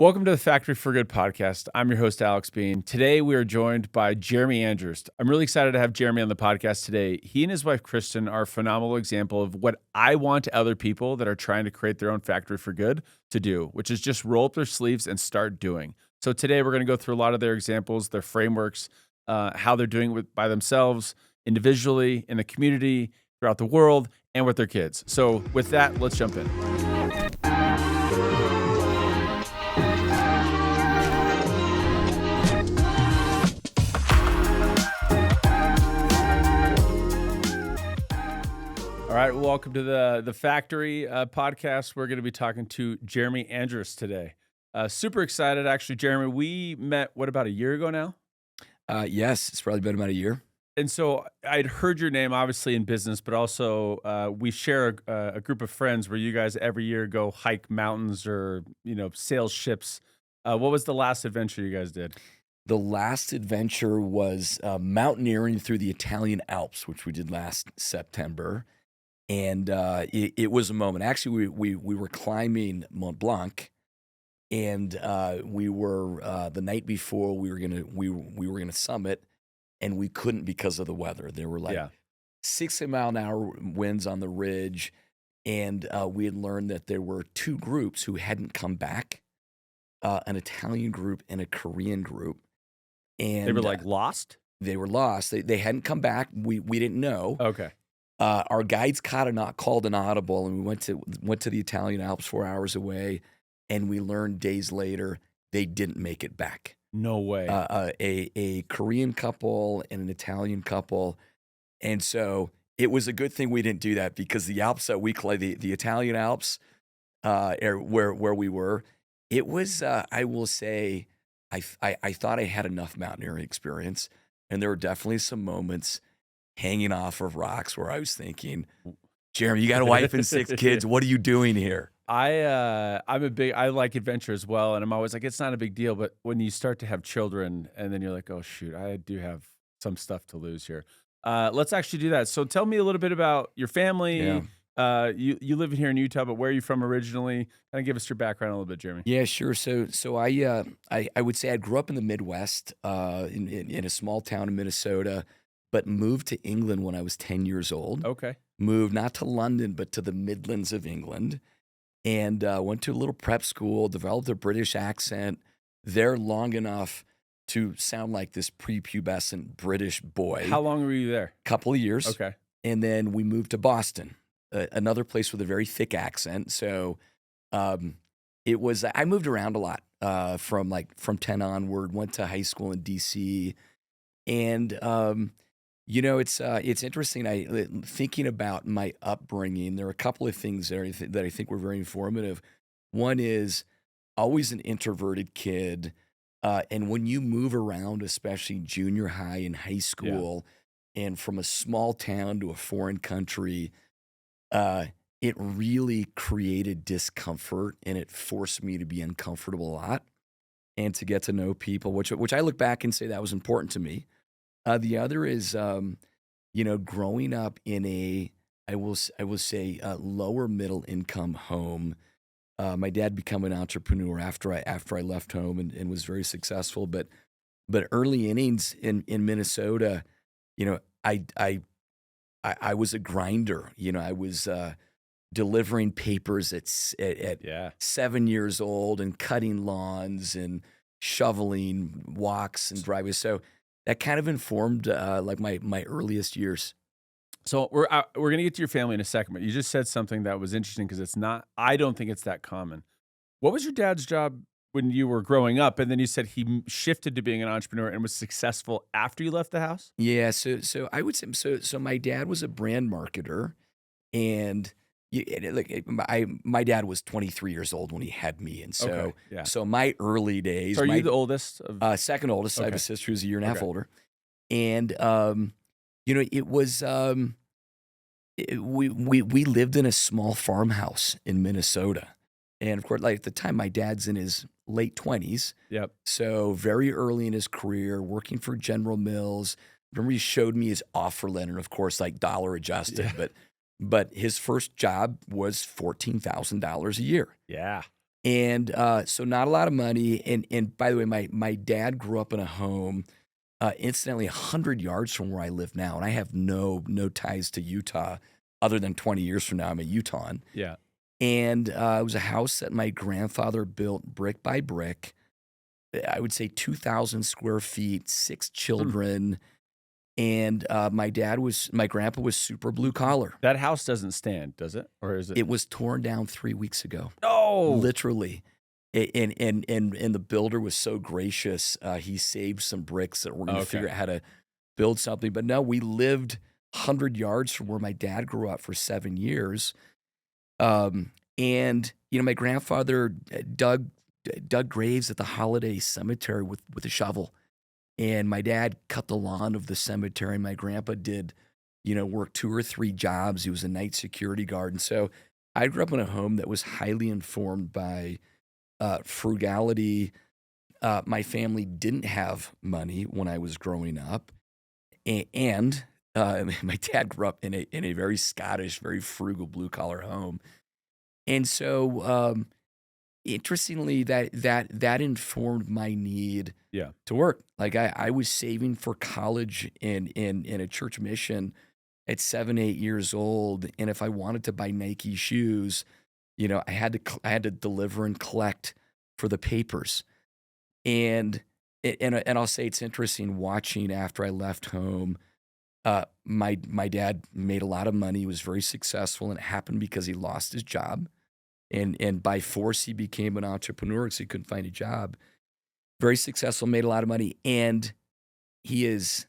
Welcome to the Factory for Good podcast. I'm your host, Alex Bean. Today, we are joined by Jeremy Andrus. I'm really excited to have Jeremy on the podcast today. He and his wife, Kristin, are a phenomenal example of what I want other people that are trying to create their own factory for good to do, which is just roll up their sleeves and start doing. So today, we're going to go through a lot of their examples, their frameworks, how they're doing it by themselves, individually, in the community, throughout the world, and with their kids. So with that, let's jump in. All right, welcome to the Factory podcast. We're going to be talking to Jeremy Andrus today. Super excited, actually, Jeremy. We met, about a year ago now? Yes, it's probably been about a year. And so I'd heard your name, obviously, in business, but also we share a group of friends where you guys every year go hike mountains or, sail ships. What was the last adventure you guys did? The last adventure was mountaineering through the Italian Alps, which we did last September. And it was a moment. Actually, we were climbing Mont Blanc, and we were the night before we were gonna summit, and we couldn't because of the weather. There were like 60-mile-an-hour winds on the ridge, and we had learned that there were two groups who hadn't come back, an Italian group and a Korean group. And they were lost? They were lost. They hadn't come back. We didn't know. Okay. Our guides called an audible, and we went to the Italian Alps 4 hours away, and we learned days later they didn't make it back. No way. A Korean couple and an Italian couple, and so it was a good thing we didn't do that, because the Alps that we the Italian Alps, where we were, it was I will say I thought I had enough mountaineering experience, and there were definitely some moments hanging off of rocks where I was thinking, Jeremy, you got a wife and 6 kids. What are you doing here? I like adventure as well, and I'm always like, it's not a big deal. But when you start to have children, and then you're like, oh shoot, I do have some stuff to lose here. Let's actually do that. So tell me a little bit about your family. Yeah. You live here in Utah, but where are you from originally? Kind of give us your background a little bit, Jeremy. Yeah, sure. So I would say I grew up in the Midwest, in a small town in Minnesota, but moved to England when I was 10 years old. Okay. Moved not to London, but to the Midlands of England, and went to a little prep school, developed a British accent there long enough to sound like this prepubescent British boy. How long were you there? Couple of years. Okay. And then we moved to Boston, another place with a very thick accent. So it was, I moved around a lot from 10 onward, went to high school in DC. And, it's interesting. Thinking about my upbringing, there are a couple of things there that I think were very informative. One is always an introverted kid. And when you move around, especially junior high and high school, and from a small town to a foreign country, it really created discomfort, and it forced me to be uncomfortable a lot and to get to know people, which I look back and say that was important to me. The other is, growing up in I will say, lower middle income home. My dad became an entrepreneur after I left home and was very successful. But early innings in Minnesota, I was a grinder. I was delivering papers at 7 years old, and cutting lawns and shoveling walks and driveways. So that kind of informed my earliest years. So we're going to get to your family in a second, but you just said something that was interesting, because I don't think it's that common. What was your dad's job when you were growing up? And then you said he shifted to being an entrepreneur and was successful after you left the house? Yeah, so I would say, so my dad was a brand marketer, and my dad was 23 years old when he had me, and so so my early days. So are you the oldest? Second oldest. Okay. I have a sister who's a year and a half older, and it was we lived in a small farmhouse in Minnesota, and of course, at the time, my dad's in his late 20s. Yep. So very early in his career, working for General Mills. Remember, he showed me his offer letter, of course, dollar adjusted, but his first job was $14,000 a year. Yeah. And so not a lot of money. And by the way, my dad grew up in a home, incidentally, 100 yards from where I live now, and I have no ties to Utah, other than 20 years from now I'm a Utahn. Yeah. And it was a house that my grandfather built brick by brick. I would say 2,000 square feet, 6 children. And my grandpa was super blue collar. That house doesn't stand, does it? Or is it? It was torn down 3 weeks ago. No. Literally. And the builder was so gracious. He saved some bricks that we're going to figure out how to build something. But no, we lived 100 yards from where my dad grew up for 7 years. And my grandfather dug graves at the Holiday Cemetery with a shovel. And my dad cut the lawn of the cemetery. My grandpa did, work 2 or 3 jobs. He was a night security guard. And so I grew up in a home that was highly informed by frugality. My family didn't have money when I was growing up. And my dad grew up in a very Scottish, very frugal, blue-collar home. And so interestingly, that informed my need to work. Like I was saving for college in a church mission at 7, 8 years old, and if I wanted to buy Nike shoes, I had to deliver and collect for the papers. And I'll say it's interesting watching after I left home. My dad made a lot of money. He was very successful, and it happened because he lost his job. And by force, he became an entrepreneur because he couldn't find a job. Very successful, made a lot of money, and he is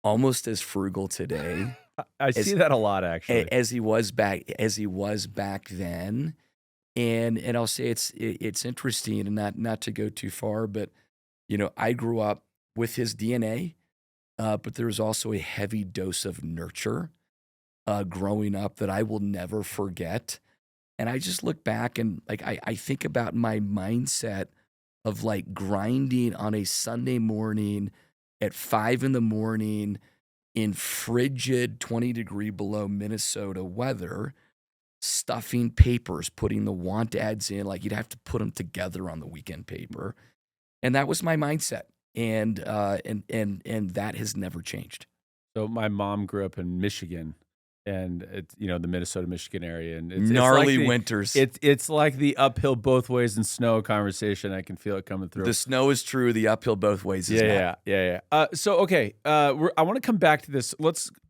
almost as frugal today. I see that a lot, actually, as he was back then. And I'll say it's interesting, and not to go too far, but I grew up with his DNA, but there was also a heavy dose of nurture growing up that I will never forget. And I just look back and I think about my mindset of grinding on a Sunday morning at 5 a.m. in frigid 20-degree below Minnesota weather, stuffing papers, putting the want ads in, you'd have to put them together on the weekend paper. And that was my mindset. And that has never changed. So my mom grew up in Michigan. And it's the Minnesota-Michigan area, and it's gnarly like winters. It's like the uphill both ways in snow conversation. I can feel it coming through. The snow is true. The uphill both ways is not. Yeah. So okay, I want to come back to this.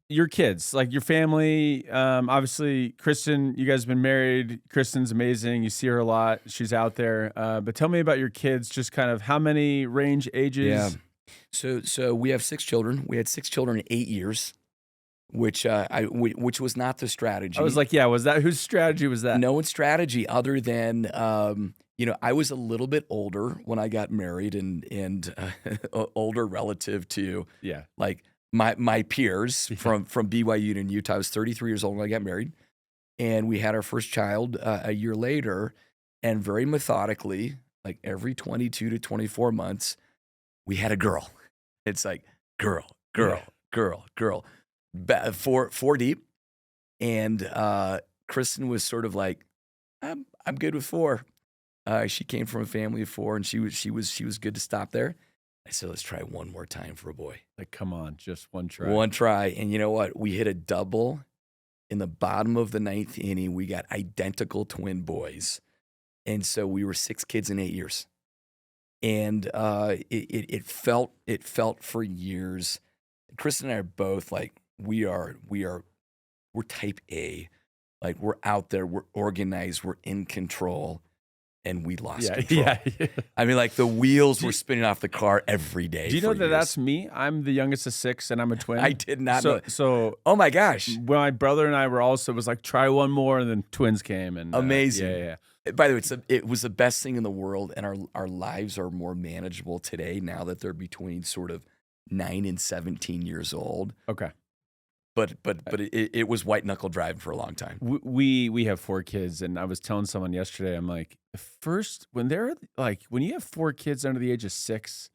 Your kids, your family. Obviously, Kristin, you guys have been married. Kristin's amazing. You see her a lot. She's out there. But tell me about your kids. Just kind of how many range, ages? Yeah. So we have 6 children. We had 6 children in 8 years. Which was not the strategy. I was like, was that whose strategy was that? No one's strategy other than I was a little bit older when I got married, and older relative to my peers from BYU in Utah. I was 33 years old when I got married, and we had our first child a year later, and very methodically, every 22 to 24 months, we had a girl. It's girl. 4 deep, and Kristin was sort of I'm good with 4. She came from a family of 4, and she was good to stop there. I said, let's try one more time for a boy. Come on, just one try. One try, and you know what? We hit a double in the bottom of the 9th inning. We got identical twin boys, and so we were 6 kids in 8 years, and it felt for years. Kristin and I are both we're type A. We're out there, we're organized, we're in control, and we lost control. Yeah. I mean, the wheels were spinning off the car every day. Do you know that that's me? I'm the youngest of 6, and I'm a twin. I did not know. So, oh my gosh. When my brother and I were also, it was try one more, and then twins came. And amazing. Yeah. By the way, it was the best thing in the world, and our lives are more manageable today now that they're between sort of 9 and 17 years old. Okay. But it was white knuckle driving for a long time. We have 4 kids, and I was telling someone yesterday, I'm when you have 4 kids under the age of 6,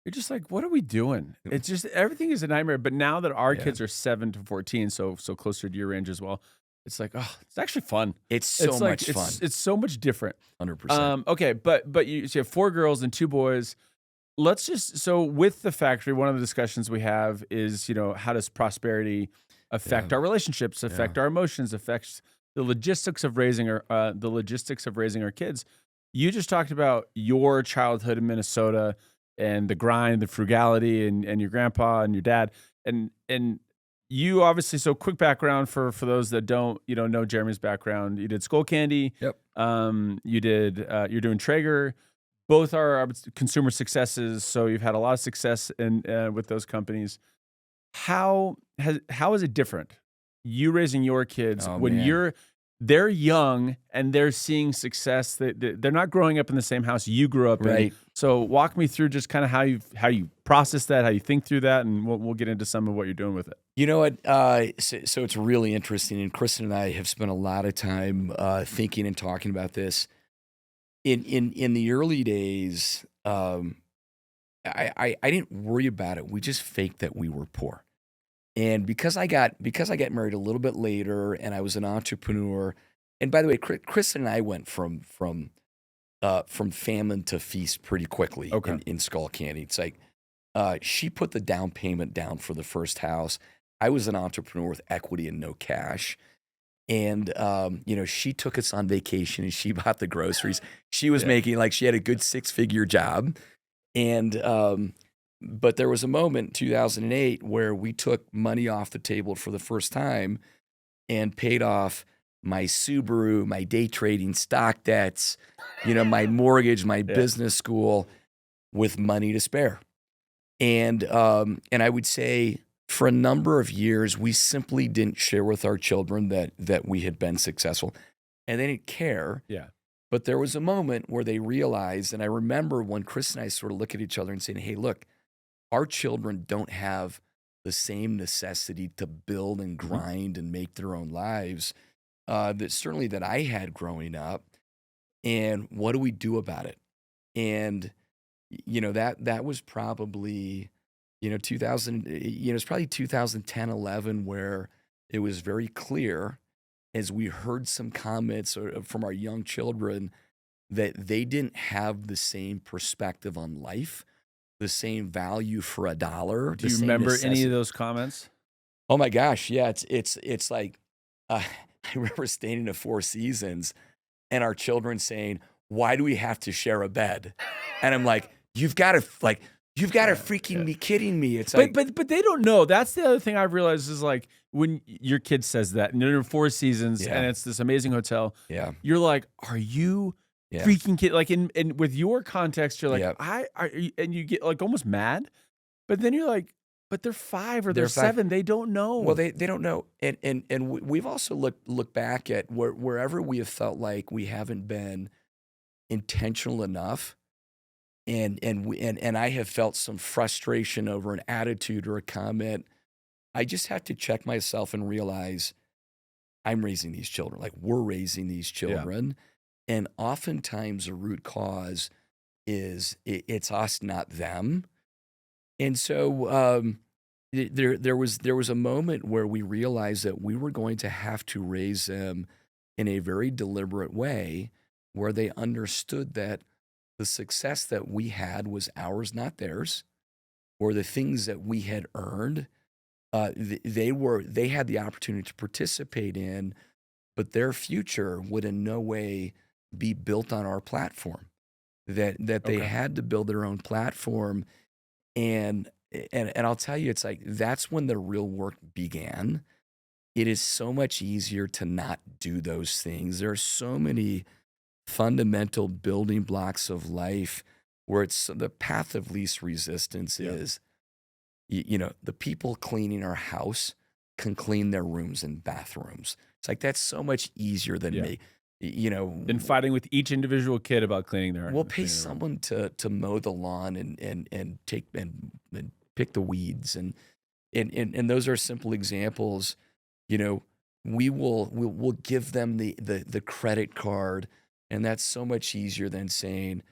you're just what are we doing? It's just everything is a nightmare. But now that our kids are 7 to 14, so closer to your range as well, it's like, oh, it's actually fun. It's so much fun. It's so much different. 100%. Okay, but you have 4 girls and 2 boys. Let's just so with the factory, one of the discussions we have is, how does prosperity affect Yeah. our relationships, affect Yeah. our emotions, affects the logistics of raising our kids. You just talked about your childhood in Minnesota and the grind, the frugality, and your grandpa and your dad, and you obviously, so quick background for those that don't know Jeremy's background. You did Skull Candy. Yep. You're doing Traeger. Both are consumer successes, so you've had a lot of success in with those companies. How is it different? You raising your kids Oh, when man. they're young and they're seeing success. They're not growing up in the same house you grew up in. Right. So walk me through just kind of how you process that, how you think through that, and we'll get into some of what you're doing with it. You know what? So it's really interesting, and Kristin and I have spent a lot of time thinking and talking about this. In the early days, I didn't worry about it. We just faked that we were poor. And because I got married a little bit later, and I was an entrepreneur. And by the way, Kristin and I went from famine to feast pretty quickly Okay. in Skull Candy. It's like she put the down payment down for the first house. I was an entrepreneur with equity and no cash. And she took us on vacation and she bought the groceries. She was making, like, she had a good 6-figure job. And but there was a moment in 2008 where we took money off the table for the first time and paid off my Subaru, my day trading stock debts, my mortgage, my business school, with money to spare. And I would say, for a number of years, we simply didn't share with our children that we had been successful, and they didn't care. Yeah. But there was a moment where they realized, and I remember when Chris and I sort of look at each other and saying, "Hey, look, our children don't have the same necessity to build and grind and make their own lives that I had growing up. And what do we do about it?" And that was probably 2000. It's probably 2010, 11, where it was very clear, as we heard some comments from our young children, that they didn't have the same perspective on life, the same value for a dollar. Do you remember any of those comments? Oh my gosh, yeah, it's like I remember staying in the Four Seasons and our children saying, "Why do we have to share a bed?" And I'm like, "You've got to freaking be kidding me!" It's like, but they don't know. That's the other thing I've realized is, like, when your kid says that, and they're in Four Seasons, and it's this amazing hotel. Yeah. You're like, "Are you freaking kidding?" Like, in with your context, you're like, and you get like almost mad, but then you're like, "But they're 5 or they're 7. They don't know." Well, they don't know, and we've also looked back at wherever we have felt like we haven't been intentional enough. And I have felt some frustration over an attitude or a comment. I just have to check myself and realize I'm raising these children. Like, we're raising these children. And oftentimes the root cause is it's us, not them. And so there was a moment where we realized that we were going to have to raise them in a very deliberate way, where they understood that the success that we had was ours, not theirs, or the things that we had earned, they had the opportunity to participate in, but their future would in no way be built on our platform. That they had to build their own platform, and I'll tell you, it's like that's when the real work began. It is so much easier to not do those things. There are so many fundamental building blocks of life where it's the path of least resistance is, the people cleaning our house can clean their rooms and bathrooms. It's like, that's so much easier than me, than fighting with each individual kid about cleaning their. We'll pay someone to mow the lawn and take and pick the weeds and those are simple examples. We'll give them the credit card. And that's so much easier than saying,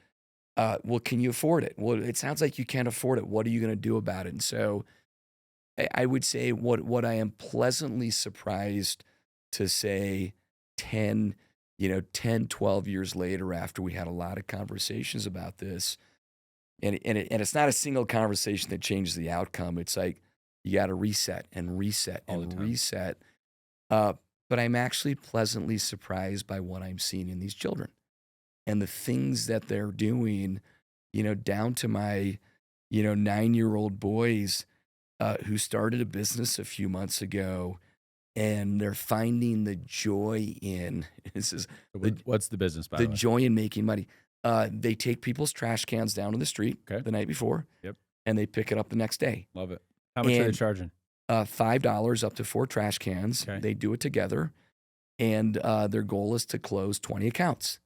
well, can you afford it? Well, it sounds like you can't afford it. What are you going to do about it? And so I would say what I am pleasantly surprised to say 10, 12 years later, after we had a lot of conversations about this, and it's not a single conversation that changes the outcome. It's like you got to reset and reset All the and time. reset. But I'm actually pleasantly surprised by what I'm seeing in these children and the things that they're doing, down to my, 9-year-old boys who started a business a few months ago, and they're finding the joy in What's the business, by the the way? joy in making money. They take people's trash cans down to the street Okay. the night before, Yep. and they pick it up the next day. Love it. How much are they And charging? $5 up to 4 trash cans. Okay. They do it together, and their goal is to close 20 accounts.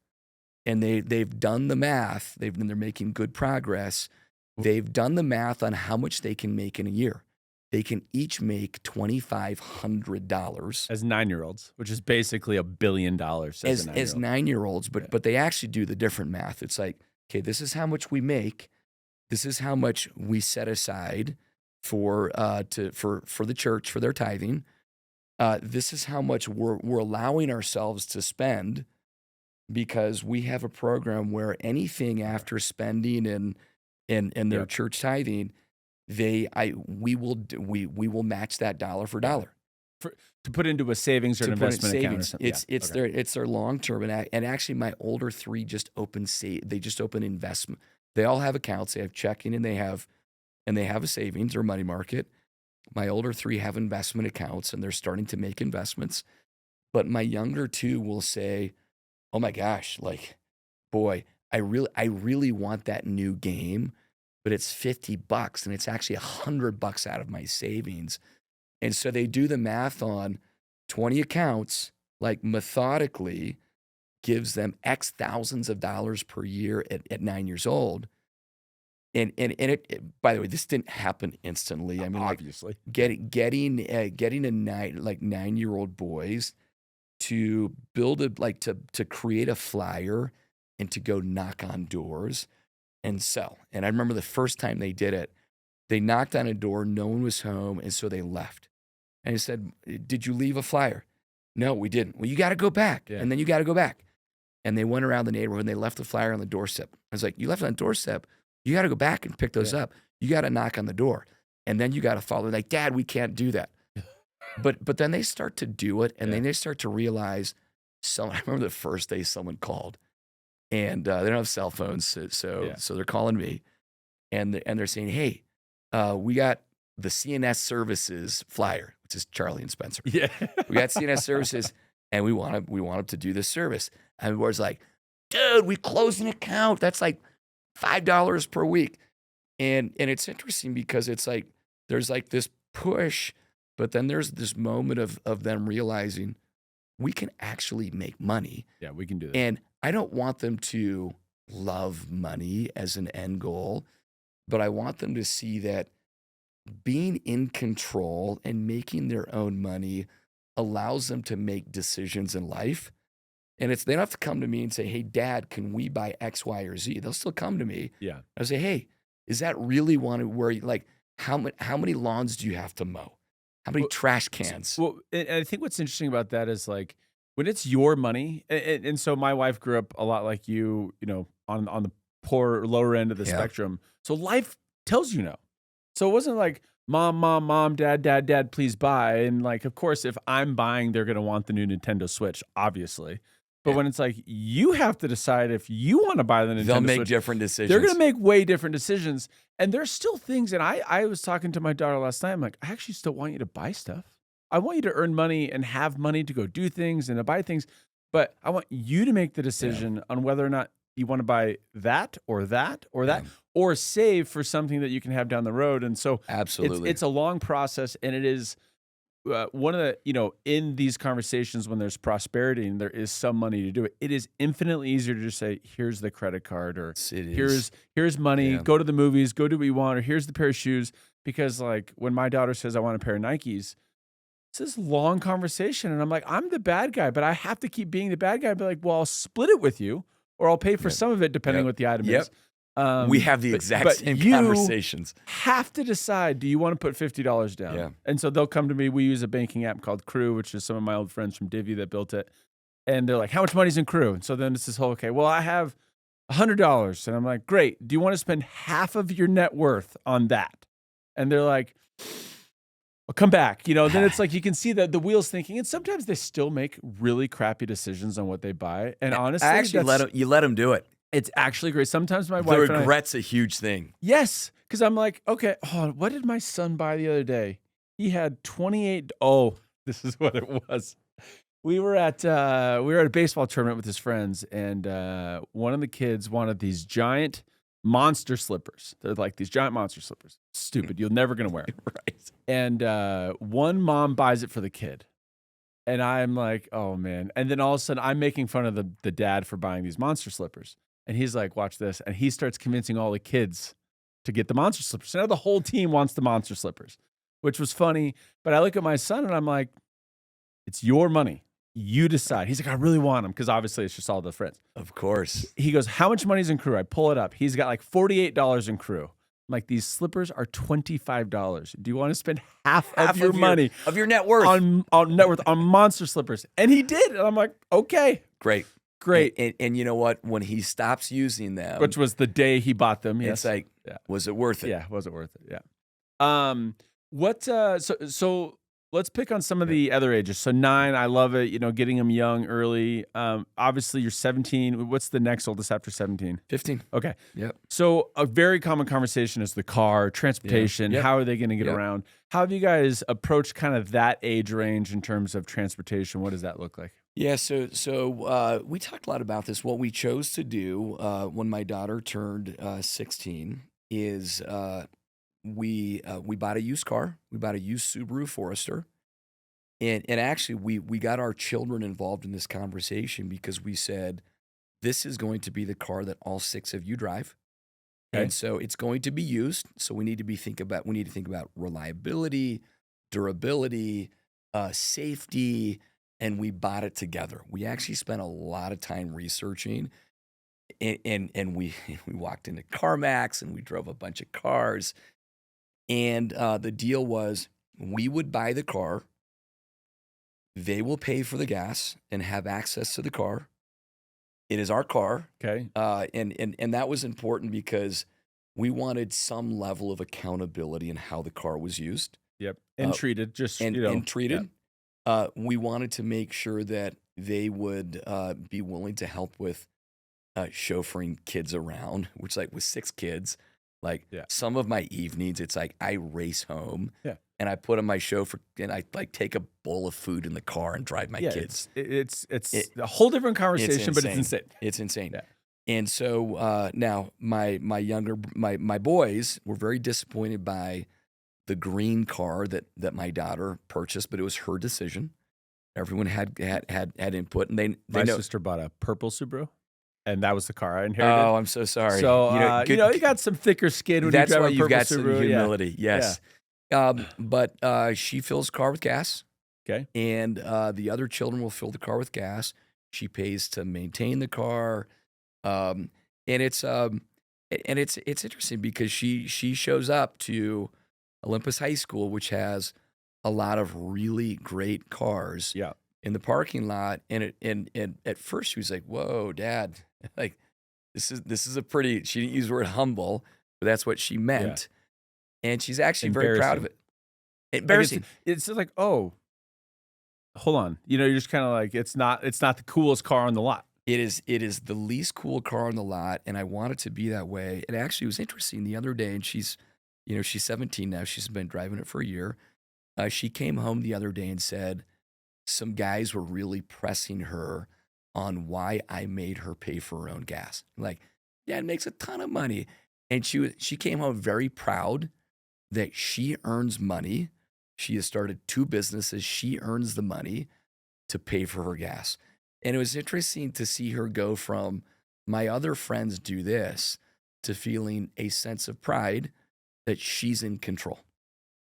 And they've done the math. They're making good progress. They've done the math on how much they can make in a year. They can each make $2,500 As 9-year-olds, which is basically $1 billion as a 9-year-old. 9-year-olds. But they actually do the different math. It's like, okay, this is how much we make. This is how much we set aside for the church for their tithing. This is how much we're allowing ourselves to spend, because we have a program where anything after spending and their church tithing, we will match that dollar for dollar. To put into a savings or an investment account or something. It's their long term, and actually my older 3 just opened investment. They all have accounts. They have checking and they have a savings or money market. My older 3 have investment accounts, and they're starting to make investments. But my younger 2 will say, "Oh my gosh, like, boy, I really want that new game, but it's $50 and it's actually $100 out of my savings." And so they do the math on 20 accounts, like methodically, gives them X thousands of dollars per year at 9 years old. And it, by the way, this didn't happen instantly. I mean, obviously, getting a 9-year-old boys to build to create a flyer and to go knock on doors and sell. And I remember the first time they did it, they knocked on a door, no one was home, and so they left. And I said, "Did you leave a flyer?" "No, we didn't." "Well, you got to go back, and then you got to go back." And they went around the neighborhood and they left the flyer on the doorstep. I was like, "You left it on the doorstep. You got to go back and pick those up. You got to knock on the door, and then you got to follow." They're like, "Dad, we can't do that." But then they start to do it, and then they start to realize. I remember the first day someone called, and they don't have cell phones, so they're calling me, and they're saying, "Hey, we got the CNS Services flyer," which is Charlie and Spencer. Yeah, "We got CNS Services, and we want them to do this service." And everyone's like, "Dude, we closed an account. That's like $5 per week." And it's interesting because it's like there's like this push, but then there's this moment of them realizing we can actually make money. Yeah, we can do that. And I don't want them to love money as an end goal, but I want them to see that being in control and making their own money allows them to make decisions in life. And they don't have to come to me and say, "Hey, Dad, can we buy X, Y, or Z?" They'll still come to me. Yeah. I'll say, "Hey, is that really how many lawns do you have to mow? How many trash cans?" Well, and I think what's interesting about that is like when it's your money, and so my wife grew up a lot like you, on the poor lower end of the spectrum. So life tells you no. So it wasn't like mom, dad, please buy. And like, of course, if I'm buying, they're going to want the new Nintendo Switch, obviously. But when it's like, you have to decide if you want to buy the Nintendo Switch. They'll make different decisions. They're going to make way different decisions. And there's still things, and I was talking to my daughter last night. I'm like, I actually still want you to buy stuff. I want you to earn money and have money to go do things and to buy things. But I want you to make the decision on whether or not you want to buy that or that or that, or save for something that you can have down the road. And so absolutely, it's a long process, and it is one of the, in these conversations when there's prosperity and there is some money to do it, it is infinitely easier to just say, "Here's the credit card," or here's money, go to the movies, go do what you want, or here's the pair of shoes. Because like when my daughter says, "I want a pair of Nikes," it's this long conversation, and I'm like, I'm the bad guy, but I have to keep being the bad guy. I'd be like, "Well, I'll split it with you, or I'll pay for some of it depending what the item is." We have the exact same you conversations. have to decide, do you want to put $50 down? Yeah. And so they'll come to me. We use a banking app called Crew, which is some of my old friends from Divvy that built it. And they're like, how much money's in Crew? And so then it's this whole, okay, well, I have $100. And I'm like, great. Do you want to spend half of your net worth on that? And they're like, well, come back. Then it's like you can see that the wheels thinking. And sometimes they still make really crappy decisions on what they buy. And honestly, I actually let them do it. It's actually great. Sometimes my The wife and I, regret's a huge thing. yes, because I'm like, okay, what did my son buy the other day? He had 28. Oh, this is what it was. We were at a baseball tournament with his friends, and one of the kids wanted these giant monster slippers. They're like these giant monster slippers. Stupid. You're never gonna wear them. Right. And one mom buys it for the kid. And I'm like, oh man. And then all of a sudden I'm making fun of the dad for buying these monster slippers. And he's like, watch this. And he starts convincing all the kids to get the monster slippers. So now the whole team wants the monster slippers, which was funny. But I look at my son and I'm like, it's your money. You decide. He's like, I really want them, because obviously it's just all the friends. Of course. He goes, how much money's in Crew? I pull it up. He's got like $48 in Crew. I'm like, these slippers are $25. Do you want to spend half of your money of your net worth on net worth on monster slippers? And he did. And I'm like, okay. Great. And you know what? When he stops using them, which was the day he bought them, yes. It's like, was it worth it? Yeah, was it worth it? Yeah. So let's pick on some of the other ages. So 9, I love it. Getting them young, early. Obviously, you're 17. What's the next oldest after 17? 15. Okay. Yep. So a very common conversation is the car, transportation. Yep. How are they going to get around? How have you guys approached kind of that age range in terms of transportation? What does that look like? Yeah, so we talked a lot about this. What we chose to do when my daughter turned 16 is we bought a used car. We bought a used Subaru Forester, and actually we got our children involved in this conversation because we said this is going to be the car that all 6 of you drive, and so it's going to be used. So we need to think about reliability, durability, safety. And we bought it together. We actually spent a lot of time researching, and we walked into CarMax and we drove a bunch of cars. And the deal was we would buy the car, they will pay for the gas and have access to the car. It is our car. Okay. And that was important because we wanted some level of accountability in how the car was used. Yep. And treated, and treated. Yep. We wanted to make sure that they would be willing to help with chauffeuring kids around, which like with 6 kids, some of my evenings, it's like I race home and I put on my chauffeur and I like take a bowl of food in the car and drive my kids. It's a whole different conversation, but it's insane. It's insane. Yeah. And so now my boys were very disappointed by the green car that my daughter purchased, but it was her decision. Everyone had input, and my sister bought a purple Subaru, and that was the car I inherited. Oh, I'm so sorry. So you got some thicker skin when you drive a purple Subaru. That's why you've got some humility. Yes. But she fills the car with gas. Okay. And the other children will fill the car with gas. She pays to maintain the car, and it's interesting because she shows up to Olympus High School, which has a lot of really great cars in the parking lot. And at first she was like, whoa, Dad, like this is a pretty, she didn't use the word humble, but that's what she meant. Yeah. And she's actually very proud of it. Embarrassing. It's just like, oh, hold on. You're just kind of like, it's not the coolest car on the lot. It is the least cool car on the lot. And I want it to be that way. It actually was interesting the other day, and she's 17 now. She's been driving it for a year. She came home the other day and said some guys were really pressing her on why I made her pay for her own gas. Like, Dad makes a ton of money. And she came home very proud that she earns money. She has started 2 businesses. She earns the money to pay for her gas. And it was interesting to see her go from my other friends do this to feeling a sense of pride that she's in control.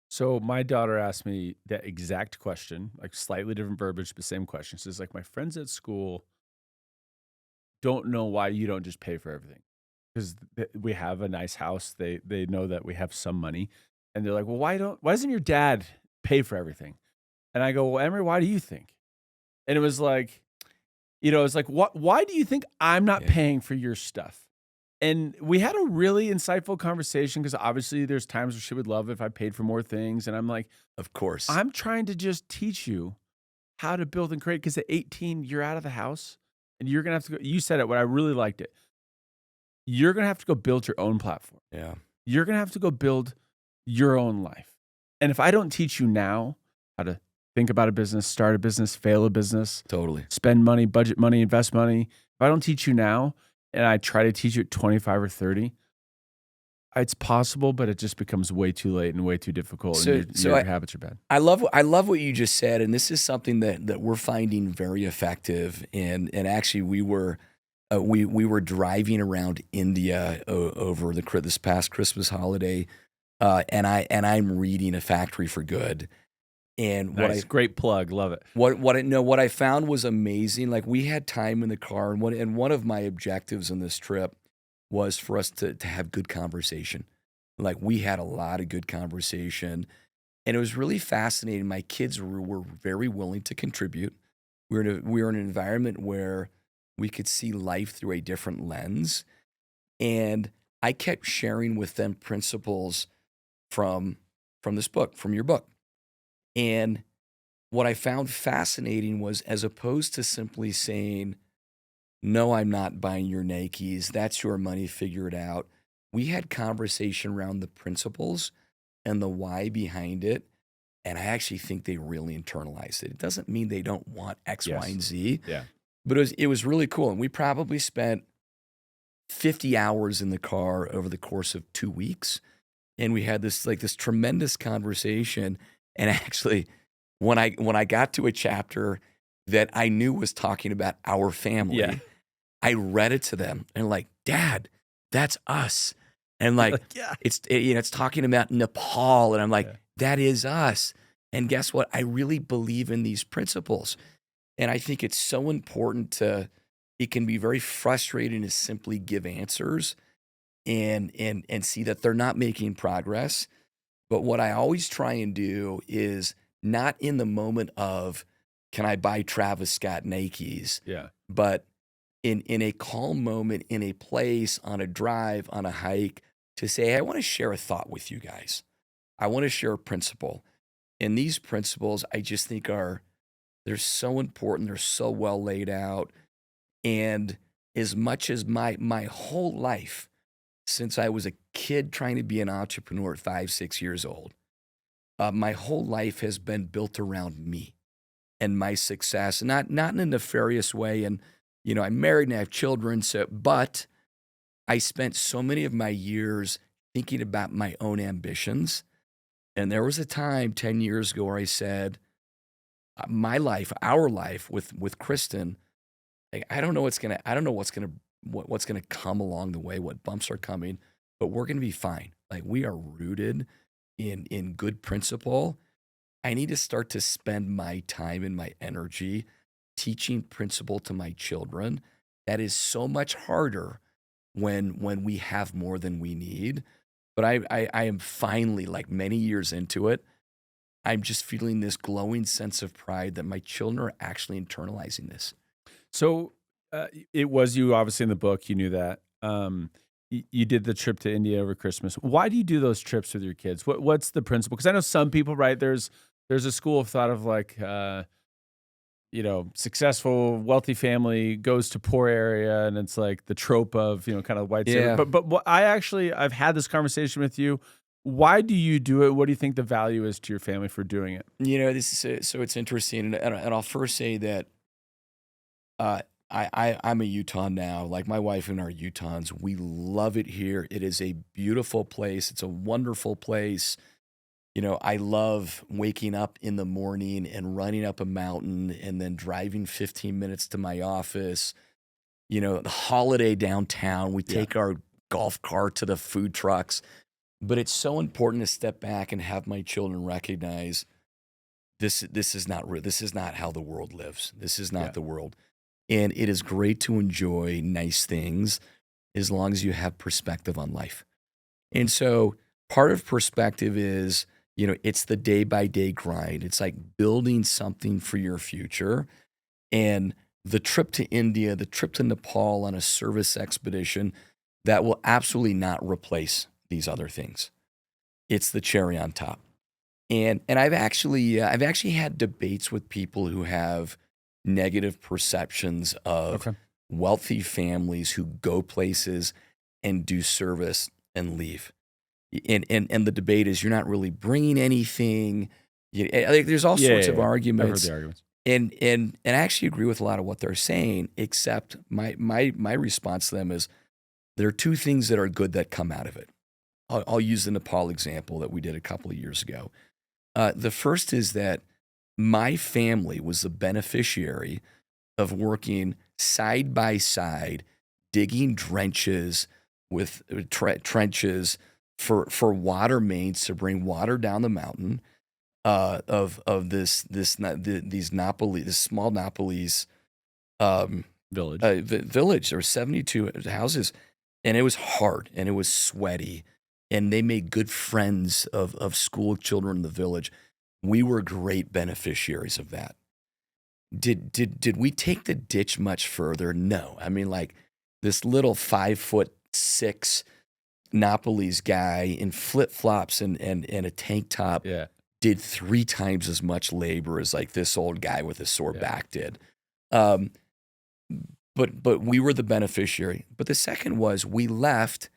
So my daughter asked me that exact question, like slightly different verbiage, but same question. She's like, my friends at school don't know why you don't just pay for everything. because we have a nice house. They know that we have some money, and they're like, "Well, why doesn't your dad pay for everything?" And I go, "Well, Emery, why do you think?" And it was like, it's like, "What? Why do you think I'm not Yeah, paying for your stuff?" And we had a really insightful conversation because obviously there's times where she would love if I paid for more things, and I'm like, of course. I'm trying to just teach you how to build and create because at 18 you're out of the house and you're gonna have to go. You said it, what I really liked it. You're gonna have to go build your own platform. Yeah, You're gonna have to go build your own life. And if I don't teach you now how to think about a business, start a business, fail a business, totally. spend money, budget money, invest money, if I don't teach you now and I try to teach you at 25 or 30, it's possible, but it just becomes way too late and way too difficult, and So, your habits are bad. I love what you just said, and this is something that we're finding very effective. And actually, we were driving around India over this past Christmas holiday, and I'm reading A Factory for Good. And Nice, great plug, love it. what I found was amazing. Like, we had time in the car, and one of my objectives on this trip was for us to have good conversation. Like, we had a lot of good conversation, and it was really fascinating. My kids were very willing to contribute. We were in an environment where we could see life through a different lens, and I kept sharing with them principles from this book, from your book. And what I found fascinating was, as opposed to simply saying, "No, I'm not buying your Nikes. That's your money. Figure it out." We had conversation around the principles and the why behind it. And I actually think they really internalized it. It doesn't mean they don't want X, Y, Yes. and Z, Yeah. but it was really cool. And we probably spent 50 hours in the car over the course of 2 weeks. And we had this tremendous conversation. And actually, when I got to a chapter that I knew was talking about our family, Yeah. I read it to them and like, "Dad, that's us." And like, Yeah. it's talking about Nepal, and I'm like, Yeah. "That is us." And guess what? I really believe in these principles, and I think it's so important to. It can be very frustrating to simply give answers and see that they're not making progress. But what I always try and do is not in the moment of, can I buy Travis Scott Nikes, Yeah. but in a calm moment, in a place, on a drive, on a hike, to say, "Hey, I want to share a thought with you guys. I want to share a principle." And these principles, I just think they're so important. They're so well laid out. And as much as my whole life, since I was a kid trying to be an entrepreneur at 5, 6 years old, my whole life has been built around me and my success, not in a nefarious way. And I'm married and I have children, but I spent so many of my years thinking about my own ambitions. And there was a time 10 years ago where I said, my life, our life with Kristin, like, I don't know what's gonna come along the way, what bumps are coming, but we're gonna be fine. Like, we are rooted in good principle. I need to start to spend my time and my energy teaching principle to my children. That is so much harder when we have more than we need. But I am finally, like, many years into it, I'm just feeling this glowing sense of pride that my children are actually internalizing this. So, it was you obviously in the book, you knew that. You did the trip to India over Christmas. Why do you do those trips with your kids? What's the principle? Because I know some people, right? There's a school of thought of like, successful, wealthy family goes to poor area, and it's like the trope of kind of white savior. Yeah. But I've had this conversation with you. Why do you do it? What do you think the value is to your family for doing it? This is so it's interesting, and I'll first say that I'm a Utah now. Like, my wife and I are Utahns. We love it here. It is a beautiful place. It's a wonderful place. I love waking up in the morning and running up a mountain and then driving 15 minutes to my office. The holiday downtown, we Yeah. take our golf cart to the food trucks. But it's so important to step back and have my children recognize this is not real. This is not how the world lives. This is not Yeah. the world. And it is great to enjoy nice things. as long as you have perspective on life. And so part of perspective is, it's the day by day grind. It's like building something for your future. And the trip to India, the trip to Nepal on a service expedition, that will absolutely not replace these other things. It's the cherry on top. And I've actually had debates with people who have negative perceptions of Okay. wealthy families who go places and do service and leave. And the debate is, you're not really bringing anything. There's all sorts of I've heard arguments. the arguments. And I actually agree with a lot of what they're saying, except my response to them is, there are two things that are good that come out of it. I'll use the Nepal example that we did a couple of years ago. The first is that my family was the beneficiary of working side by side, digging trenches with trenches for water mains to bring water down the mountain of this small Nepalese Village. village. There were 72 houses, and it was hard and it was sweaty. And they made good friends of school children in the village. We were great beneficiaries of that. Did we take the ditch much further? No. I mean, like, this little 5'6" Nepalese guy in flip flops and a tank top did 3 times as much labor as like this old guy with a sore back did. But we were the beneficiary. But the second was, we left.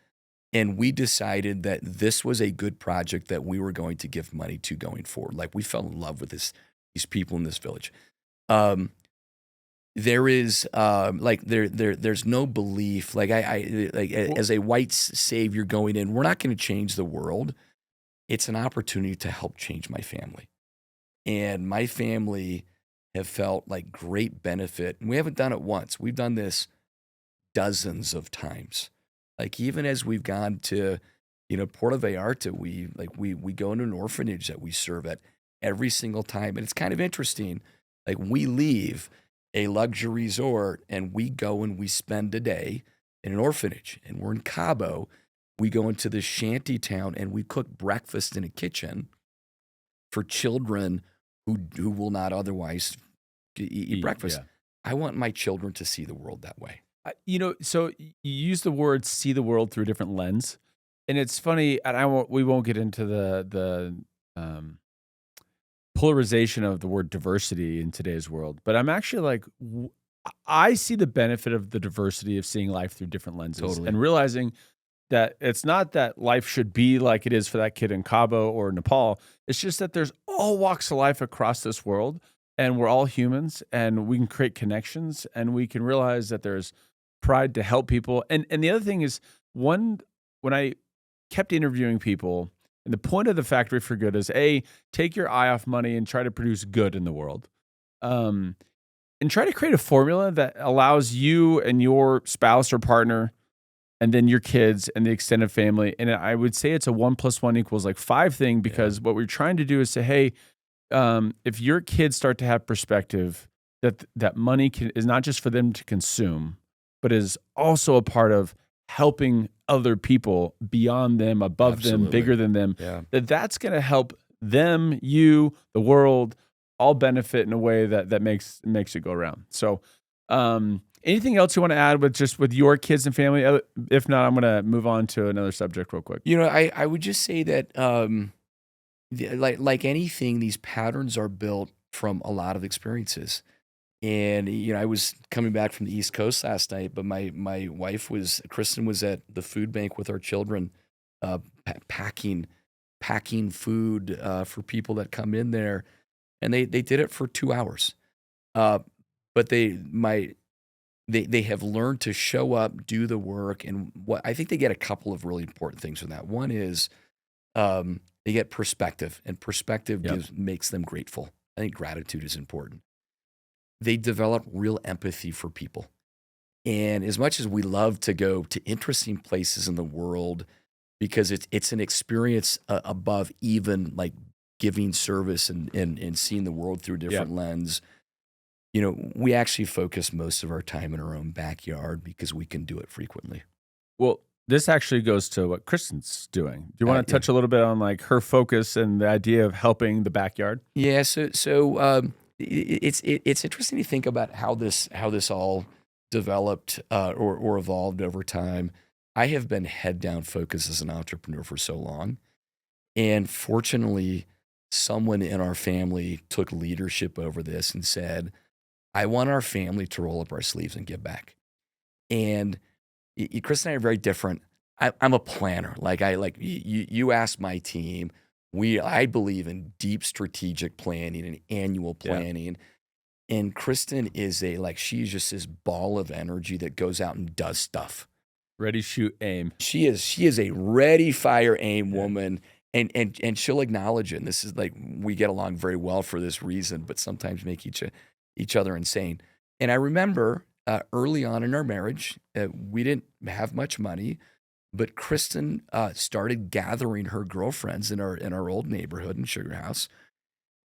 And we decided that this was a good project that we were going to give money to going forward. Like, we fell in love with these people in this village. There is there's no belief. Like, as a white savior going in, we're not going to change the world. It's an opportunity to help change my family, and my family have felt like great benefit. And we haven't done it once. We've done this dozens of times. Like, even as we've gone to, Puerto Vallarta, we go into an orphanage that we serve at every single time. And it's kind of interesting. Like, we leave a luxury resort and we go and we spend a day in an orphanage. And we're in Cabo. We go into this shanty town and we cook breakfast in a kitchen for children who will not otherwise eat breakfast. I want my children to see the world that way. So you use the word "see the world through a different lens," and it's funny. And we won't get into the polarization of the word diversity in today's world. But I'm actually like, I see the benefit of the diversity of seeing life through different lenses and realizing that it's not that life should be like it is for that kid in Cabo or Nepal. It's just that there's all walks of life across this world, and we're all humans, and we can create connections, and we can realize that there's pride to help people. And the other thing is, when I kept interviewing people, and the point of the Factory for Good is, take your eye off money and try to produce good in the world. And try to create a formula that allows you and your spouse or partner, and then your kids and the extended family. And I would say it's a 1 + 1 = 5 thing, because what we're trying to do is say, hey, if your kids start to have perspective that money is not just for them to consume, but is also a part of helping other people beyond them, above them, bigger than them, that's going to help them, you, the world, all benefit in a way that makes it go around. So anything else you want to add with your kids and family? If not, I'm going to move on to another subject real quick. I would just say that like anything, these patterns are built from a lot of experiences. And, I was coming back from the East Coast last night, but my wife Kristin was at the food bank with our children, packing food for people that come in there. And they did it for 2 hours. But they have learned to show up, do the work. And what I think they get a couple of really important things from that. One is they get perspective, and perspective makes them grateful. I think gratitude is important. They develop real empathy for people. And as much as we love to go to interesting places in the world, because it's an experience above even like giving service and seeing the world through a different lens, we actually focus most of our time in our own backyard because we can do it frequently. Well, this actually goes to what Kristen's doing. Do you want to Yeah. touch a little bit on like her focus and the idea of helping the backyard? Yeah, it's interesting to think about how this all developed or evolved over time. I have been head down focused as an entrepreneur for so long, and fortunately, someone in our family took leadership over this and said, "I want our family to roll up our sleeves and give back." And Chris and I are very different. I'm a planner. You ask my team. I believe in deep strategic planning and annual Yeah. planning. And Kristin is she's just this ball of energy that goes out and does stuff. Ready, shoot, aim. She is a ready, fire, aim Yeah. woman. And she'll acknowledge it. And this is we get along very well for this reason, but sometimes make each other insane. And I remember early on in our marriage, we didn't have much money, but Kristin started gathering her girlfriends in our old neighborhood in Sugar House,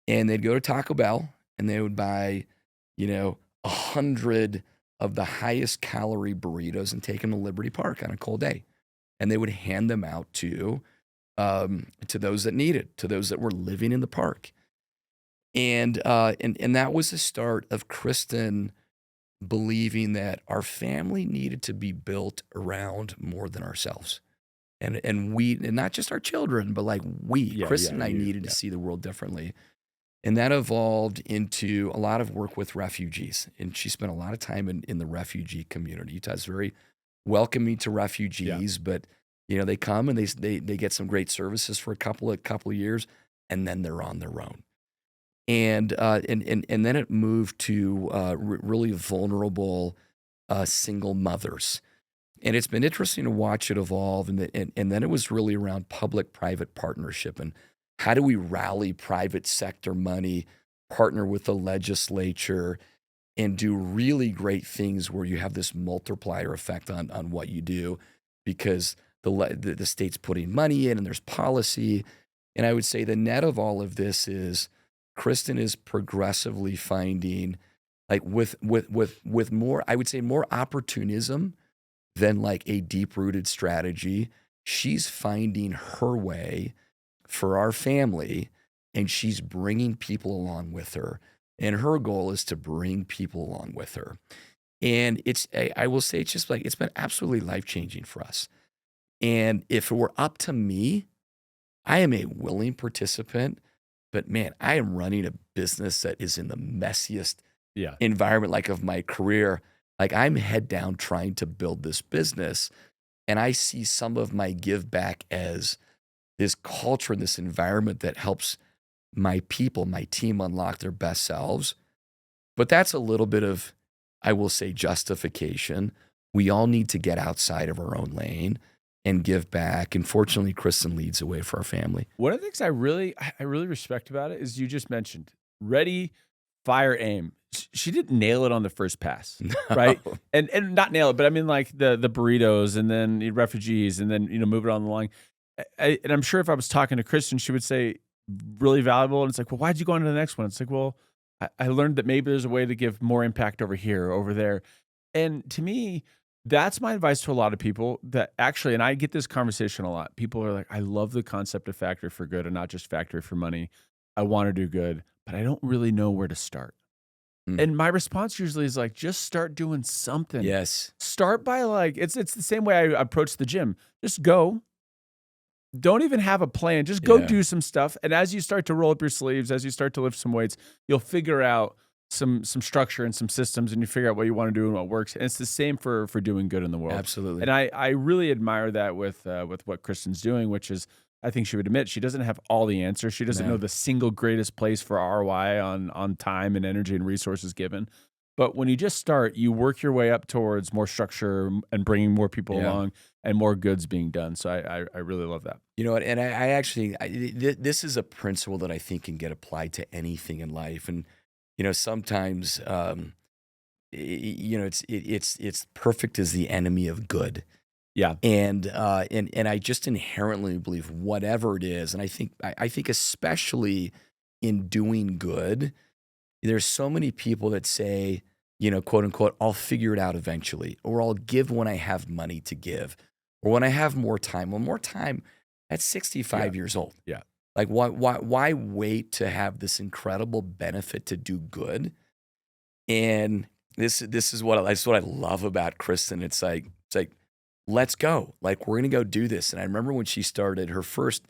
and they'd go to Taco Bell and they would buy, 100 of the highest calorie burritos and take them to Liberty Park on a cold day, and they would hand them out to those that needed, to those that were living in the park, and that was the start of Kristin believing that our family needed to be built around more than ourselves. And not just our children, but Yeah, Chris yeah, and I you, needed to yeah. see the world differently. And that evolved into a lot of work with refugees. And she spent a lot of time in the refugee community. Utah's very welcoming to refugees, but they come and they get some great services for a couple of years, and then they're on their own. And then it moved to really vulnerable single mothers. And it's been interesting to watch it evolve. And then it was really around public-private partnership and how do we rally private sector money, partner with the legislature, and do really great things where you have this multiplier effect on what you do because the state's putting money in and there's policy. And I would say the net of all of this is Kristin is progressively finding with more, I would say more opportunism than a deep-rooted strategy. She's finding her way for our family, and she's bringing people along with her. And her goal is to bring people along with her. And I will say, it's just it's been absolutely life-changing for us. And if it were up to me, I am a willing participant, but man, I am running a business that is in the messiest Yeah. environment of my career. I'm head down trying to build this business, and I see some of my give back as this culture and this environment that helps my people, my team unlock their best selves. But that's a little bit of, I will say, justification. We all need to get outside of our own lane and give back. And fortunately, Kristin leads the way for our family. One of the things I really respect about it is you just mentioned ready, fire, aim. She didn't nail it on the first pass, right? No. And not nail it, but I mean like the burritos and then the refugees and then move it on the line. And I'm sure if I was talking to Kristin, she would say really valuable. And it's like, well, why'd you go on to the next one? It's like, well, I learned that maybe there's a way to give more impact over here, over there. And to me, that's my advice to a lot of people that actually, and I get this conversation a lot. People are like, I love the concept of factory for good and not just factory for money. I want to do good, but I don't really know where to start. Mm. And my response usually is like, just start doing something. Yes. Start by it's the same way I approach the gym. Just go. Don't even have a plan. Just go Yeah. do some stuff. And as you start to roll up your sleeves, as you start to lift some weights, you'll figure out some structure and some systems, and you figure out what you want to do and what works. And it's the same for doing good in the world. Absolutely. And I really admire that with what Kristin's doing, which is, I think she would admit, she doesn't have all the answers. She doesn't No. know the single greatest place for ROI on time and energy and resources given. But when you just start, you work your way up towards more structure and bringing more people Yeah. along and more goods being done. So I really love that. You know what? And I actually, this is a principle that I think can get applied to anything in life. And sometimes, it's perfect is the enemy of good. Yeah. And I just inherently believe whatever it is, and I think especially in doing good, there's so many people that say, quote unquote, I'll figure it out eventually, or I'll give when I have money to give. or when I have more time. Well, more time at 65 years old. Yeah. Like, why wait to have this incredible benefit to do good? And this is what I love about Kristin. It's like, let's go. Like, we're gonna go do this. And I remember when she started, her first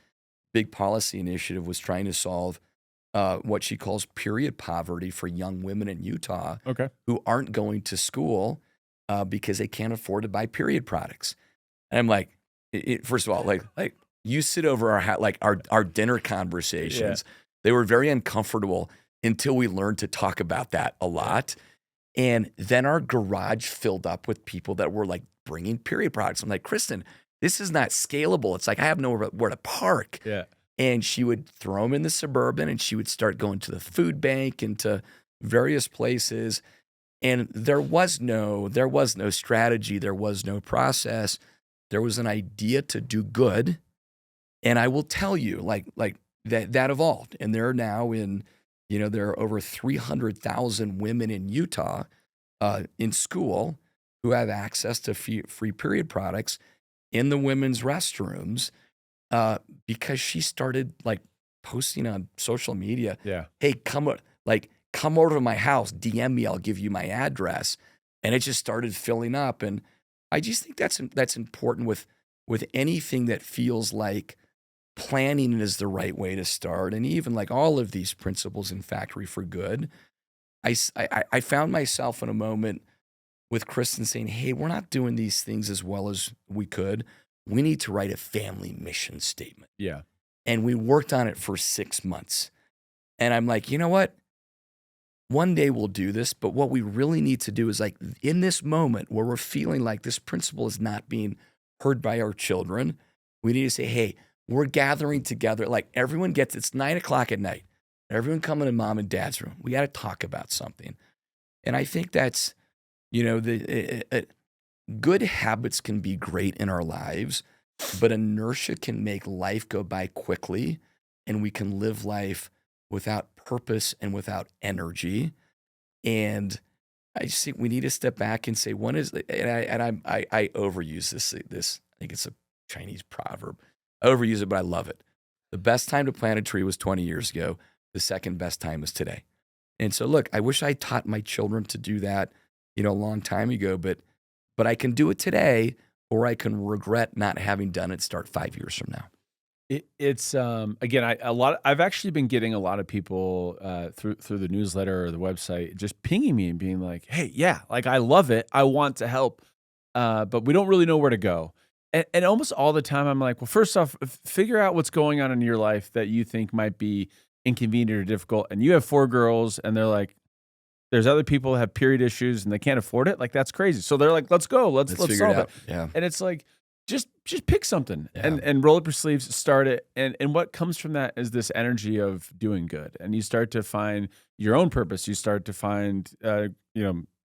big policy initiative was trying to solve what she calls period poverty for young women in Utah Okay. who aren't going to school because they can't afford to buy period products. And I'm like, first of all, like you sit over our dinner conversations. They were very uncomfortable until we learned to talk about that a lot. And then our garage filled up with people that were like bringing period products. I'm like, Kristin, this is not scalable. It's like I have nowhere where to park. Yeah. And she would throw them in the Suburban, and she would start going to the food bank and to various places. And there was no strategy. There was no process. There was an idea to do good. And I will tell you, like that evolved. And there are now there are over 300,000 women in Utah in school who have access to free period products in the women's restrooms because she started like posting on social media. Yeah. Hey, come over to my house, DM me, I'll give you my address. And it just started filling up. And I just think that's important with anything that feels like planning is the right way to start. And even like all of these principles in Factory for Good, I found myself in a moment with Kristin saying, hey, we're not doing these things as well as we could. We need to write a family mission statement. Yeah. And we worked on it for 6 months. And I'm like, you know what? One day we'll do this, but what we really need to do is like in this moment where we're feeling like this principle is not being heard by our children, we need to say, hey, we're gathering together. Like everyone gets, it's 9:00 at night. Everyone coming in mom and dad's room. We got to talk about something. And I think that's, good habits can be great in our lives, but inertia can make life go by quickly, and we can live life without purpose and without energy. And I just think we need to step back and say, I overuse this. I think it's a Chinese proverb. I overuse it, but I love it. The best time to plant a tree was 20 years ago. The second best time is today. And so, look, I wish I taught my children to do that, a long time ago, but I can do it today, or I can regret not having done it start 5 years from now. It's again, I've actually been getting a lot of people through the newsletter or the website just pinging me and being like, hey, yeah, like I love it. I want to help, but we don't really know where to go. And almost all the time I'm like, well, first off, figure out what's going on in your life that you think might be inconvenient or difficult. And you have 4 girls and they're like, there's other people that have period issues and they can't afford it. Like, that's crazy. So they're like, let's go. Let's figure solve it out. it. Yeah. And it's like, just pick something Yeah. and roll up your sleeves, start it. And what comes from that is this energy of doing good. And you start to find your own purpose. You start to find,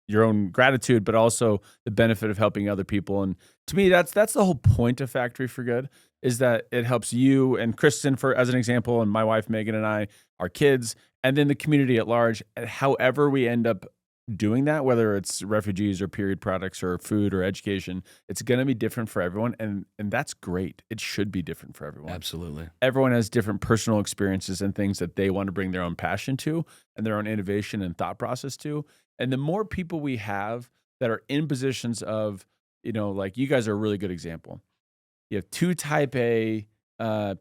your own gratitude, but also the benefit of helping other people. And to me, that's the whole point of Factory for Good, is that it helps you and Kristin, as an example, and my wife Megan and I, our kids, and then the community at large. And however we end up doing that, whether it's refugees or period products or food or education, it's going to be different for everyone, and that's great. It should be different for everyone. Absolutely. Everyone has different personal experiences and things that they want to bring their own passion to and their own innovation and thought process to. And the more people we have that are in positions of, like you guys are a really good example. You have 2 type A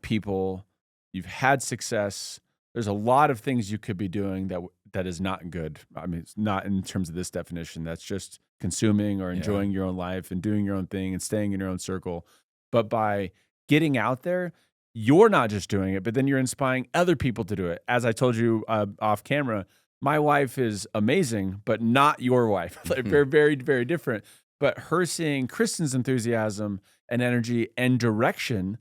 people. You've had success. There's a lot of things you could be doing that is not good. I mean, it's not in terms of this definition. That's just consuming or enjoying your own life and doing your own thing and staying in your own circle. But by getting out there, you're not just doing it, but then you're inspiring other people to do it. As I told you off camera, my wife is amazing, but not your wife. They're very, very different. But her seeing Kristin's enthusiasm and energy and direction,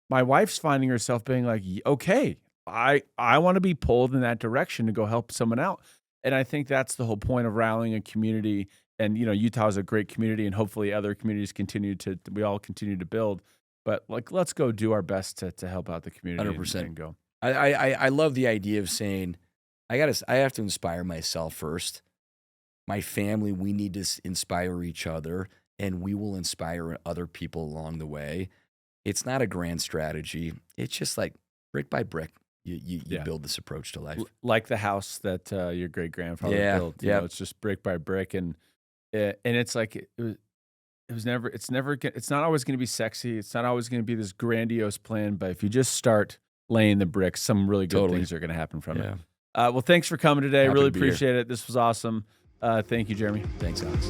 my wife's finding herself being like, okay, I want to be pulled in that direction to go help someone out. And I think that's the whole point of rallying a community. And, Utah is a great community, and hopefully other communities we all continue to build. But like, let's go do our best to help out the community 100%. and go. I love the idea of saying, I have to inspire myself first. My family, we need to inspire each other. and we will inspire other people along the way. It's not a grand strategy. It's just like brick by brick. You Yeah. build this approach to life. Like the house that your great grandfather Yeah, built. yep. It's just brick by brick, and it's like it's not always going to be sexy. It's not always going to be this grandiose plan. But if you just start laying the bricks, some really good Totally. things are going to happen from Yeah. it. Well, thanks for coming today. Happy Really to be here. appreciate it. This was awesome. Thank you, Jeremy. Thanks, Alex.